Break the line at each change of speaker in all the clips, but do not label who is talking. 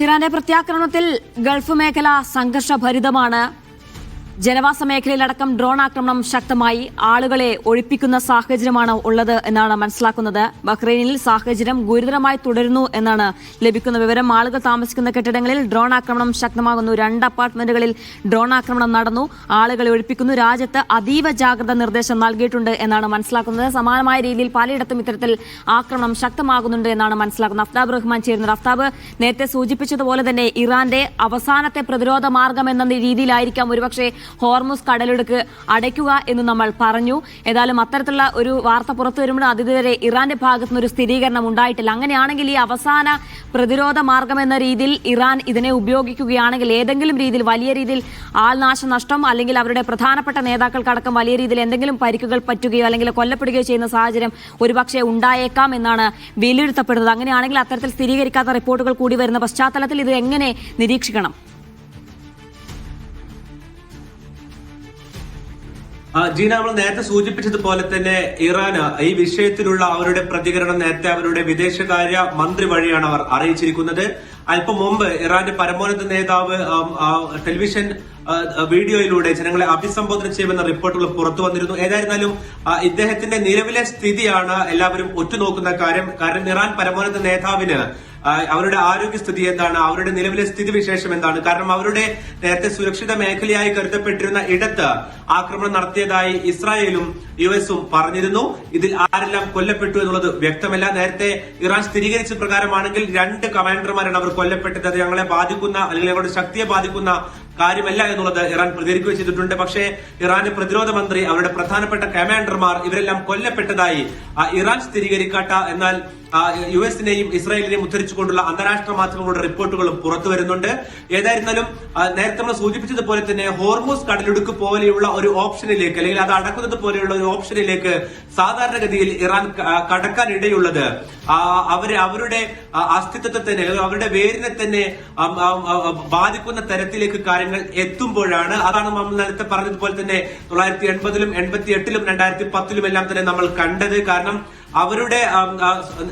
ഇറാന്റെ പ്രത്യാക്രമണത്തിൽ ഗൾഫ് മേഖല സംഘർഷഭരിതമാണ്. ജനവാസ മേഖലയിലടക്കം ഡ്രോൺ ആക്രമണം ശക്തമായി. ആളുകളെ ഒഴിപ്പിക്കുന്ന സാഹചര്യമാണ് ഉള്ളത് എന്നാണ് മനസ്സിലാക്കുന്നത്. ബഹ്റൈനിൽ സാഹചര്യം ഗുരുതരമായി തുടരുന്നു എന്നാണ് ലഭിക്കുന്ന വിവരം. ആളുകൾ താമസിക്കുന്ന കെട്ടിടങ്ങളിൽ ഡ്രോൺ ആക്രമണം ശക്തമാകുന്നു. 2 അപ്പാർട്ട്മെന്റുകളിൽ ഡ്രോൺ ആക്രമണം നടന്നു. ആളുകളെ ഒഴിപ്പിക്കുന്നു. രാജ്യത്ത് അതീവ ജാഗ്രത നിർദ്ദേശം നൽകിയിട്ടുണ്ട് എന്നാണ് മനസ്സിലാക്കുന്നത്. സമാനമായ രീതിയിൽ പലയിടത്തും ഇത്തരത്തിൽ ആക്രമണം ശക്തമാകുന്നുണ്ട് എന്നാണ് മനസ്സിലാക്കുന്നത്. അഫ്താബ് റഹ്മാൻ ചേരുന്നത്. അഫ്താബ്, നേരത്തെ സൂചിപ്പിച്ചതുപോലെ തന്നെ ഇറാന്റെ അവസാനത്തെ പ്രതിരോധ മാർഗം എന്ന രീതിയിലായിരിക്കാം ഒരുപക്ഷെ ഹോർമുസ് കടലിടുക്ക് അടയ്ക്കുക എന്ന് നമ്മൾ പറഞ്ഞു. ഏതായാലും അത്തരത്തിലുള്ള ഒരു വാർത്ത പുറത്തു വരുമ്പോൾ അതുവരെ ഇറാന്റെ ഭാഗത്തു നിന്ന് ഒരു സ്ഥിരീകരണം ഉണ്ടായിട്ടില്ല. അങ്ങനെയാണെങ്കിൽ ഈ അവസാന പ്രതിരോധ മാർഗം എന്ന രീതിയിൽ ഇറാൻ ഇതിനെ ഉപയോഗിക്കുകയാണെങ്കിൽ ഏതെങ്കിലും രീതിയിൽ വലിയ രീതിയിൽ ആൾനാശനഷ്ടം അല്ലെങ്കിൽ അവരുടെ പ്രധാനപ്പെട്ട നേതാക്കൾക്കടക്കം വലിയ രീതിയിൽ എന്തെങ്കിലും പരിക്കുകൾ പറ്റുകയോ അല്ലെങ്കിൽ കൊല്ലപ്പെടുകയോ ചെയ്യുന്ന സാഹചര്യം ഒരുപക്ഷെ ഉണ്ടായേക്കാം എന്നാണ് വിലയിരുത്തപ്പെടുന്നത്. അങ്ങനെയാണെങ്കിൽ അത്തരത്തിൽ സ്ഥിരീകരിക്കാത്ത റിപ്പോർട്ടുകൾ കൂടി വരുന്ന പശ്ചാത്തലത്തിൽ ഇത് എങ്ങനെ നിരീക്ഷിക്കണം?
ജീന, നമ്മൾ നേരത്തെ സൂചിപ്പിച്ചതുപോലെ തന്നെ ഇറാന് ഈ വിഷയത്തിലുള്ള അവരുടെ പ്രതികരണം നേരത്തെ അവരുടെ വിദേശകാര്യ മന്ത്രി വഴിയാണ് അവർ അറിയിച്ചിരിക്കുന്നത്. അല്പം മുമ്പ് ഇറാന്റെ പരമോന്നത നേതാവ് ടെലിവിഷൻ വീഡിയോയിലൂടെ ജനങ്ങളെ അഭിസംബോധന ചെയ്യുമെന്ന റിപ്പോർട്ടുകൾ പുറത്തു വന്നിരുന്നു. ഏതായിരുന്നാലും ഇദ്ദേഹത്തിന്റെ നിലവിലെ സ്ഥിതിയാണ് എല്ലാവരും ഉറ്റുനോക്കുന്ന കാര്യം. കാരണം ഇറാൻ പരമോന്നത നേതാവിന് അവരുടെ ആരോഗ്യസ്ഥിതി എന്താണ്, അവരുടെ നിലവിലെ സ്ഥിതിവിശേഷം എന്താണ്? കാരണം അവരുടെ നേരത്തെ സുരക്ഷിത മേഖലയായി കരുതപ്പെട്ടിരുന്ന ഇടത്ത് ആക്രമണം നടത്തിയതായി ഇസ്രായേലും യുഎസും പറഞ്ഞിരുന്നു. ഇതിൽ ആരെല്ലാം കൊല്ലപ്പെട്ടു എന്നുള്ളത് വ്യക്തമല്ല. നേരത്തെ ഇറാൻ സ്ഥിരീകരിച്ച പ്രകാരമാണെങ്കിൽ 2 കമാൻഡർമാരാണ് അവർ കൊല്ലപ്പെട്ടത്. അത് ഞങ്ങളെ ബാധിക്കുന്ന അല്ലെങ്കിൽ ഞങ്ങളുടെ ശക്തിയെ ബാധിക്കുന്ന കാര്യമല്ല എന്നുള്ളത് ഇറാൻ പ്രതികരിക്കുകയും ചെയ്തിട്ടുണ്ട്. പക്ഷേ ഇറാന്റെ പ്രതിരോധ മന്ത്രി, അവരുടെ പ്രധാനപ്പെട്ട കമാൻഡർമാർ ഇവരെല്ലാം കൊല്ലപ്പെട്ടതായി ഇറാൻ സ്ഥിരീകരിക്കാട്ട എന്നാൽ യുഎസിനെയും ഇസ്രായേലിനെയും ഉദ്ധരിച്ചുകൊണ്ടുള്ള അന്താരാഷ്ട്ര മാധ്യമങ്ങളുടെ റിപ്പോർട്ടുകളും പുറത്തു വരുന്നുണ്ട്. ഏതായിരുന്നാലും നേരത്തെ നമ്മൾ സൂചിപ്പിച്ചതുപോലെ തന്നെ ഹോർമുസ് കടലിടുക്ക് പോലെയുള്ള ഒരു ഓപ്ഷനിലേക്ക് അല്ലെങ്കിൽ അത് അടക്കുന്നത് പോലെയുള്ള ഒരു ഓപ്ഷനിലേക്ക് സാധാരണഗതിയിൽ ഇറാൻ കടക്കാനിടയുള്ളത് അവരുടെ അസ്തിത്വത്തെ തന്നെ അവരുടെ വേരിനെ തന്നെ ബാധിക്കുന്ന തരത്തിലേക്ക് കാര്യങ്ങൾ എത്തുമ്പോഴാണ്. അതാണ് നമ്മൾ നേരത്തെ പറഞ്ഞതുപോലെ തന്നെ 1980-ലും 88-ലും 2010-ലും എല്ലാം തന്നെ നമ്മൾ കണ്ടത്. കാരണം അവരുടെ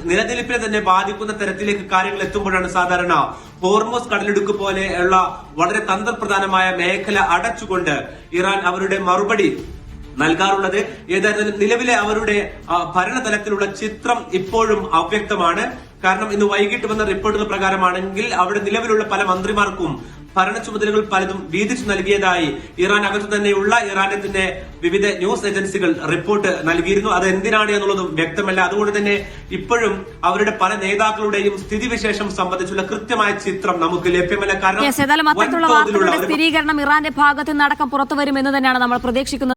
നിലനിൽപ്പിനെ തന്നെ ബാധിക്കുന്ന തരത്തിലേക്ക് കാര്യങ്ങൾ എത്തുമ്പോഴാണ് സാധാരണ ഹോർമുസ് കടലിടുക്ക് പോലെയുള്ള വളരെ തന്ത്രപ്രധാനമായ മേഖല അടച്ചുകൊണ്ട് ഇറാൻ അവരുടെ മറുപടി നൽകാറുള്ളത്. ഏതായാലും നിലവിലെ അവരുടെ ഭരണതലത്തിലുള്ള ചിത്രം ഇപ്പോഴും അവ്യക്തമാണ്. കാരണം ഇന്ന് വൈകിട്ട് വന്ന റിപ്പോർട്ടുകൾ പ്രകാരമാണെങ്കിൽ അവിടെ നിലവിലുള്ള പല മന്ത്രിമാർക്കും ഭരണ ചുമതലകൾ പലതും വീതിച്ചു നൽകിയതായി ഇറാൻ അകത്തു തന്നെയുള്ള ഇറാന്റെ തന്നെ വിവിധ ന്യൂസ് ഏജൻസികൾ റിപ്പോർട്ട് നൽകിയിരുന്നു. അത് എന്തിനാണ് എന്നുള്ളതും വ്യക്തമല്ല. അതുകൊണ്ട് തന്നെ ഇപ്പോഴും അവരുടെ പല നേതാക്കളുടെയും സ്ഥിതിവിശേഷം സംബന്ധിച്ചുള്ള കൃത്യമായ ചിത്രം നമുക്ക് ലഭ്യമല്ല. കാരണം
സ്ഥിരീകരണം ഇറാന്റെ ഭാഗത്ത് നിന്ന് അടക്കം പുറത്തു വരും എന്ന് തന്നെയാണ് നമ്മൾ പ്രതീക്ഷിക്കുന്നത്.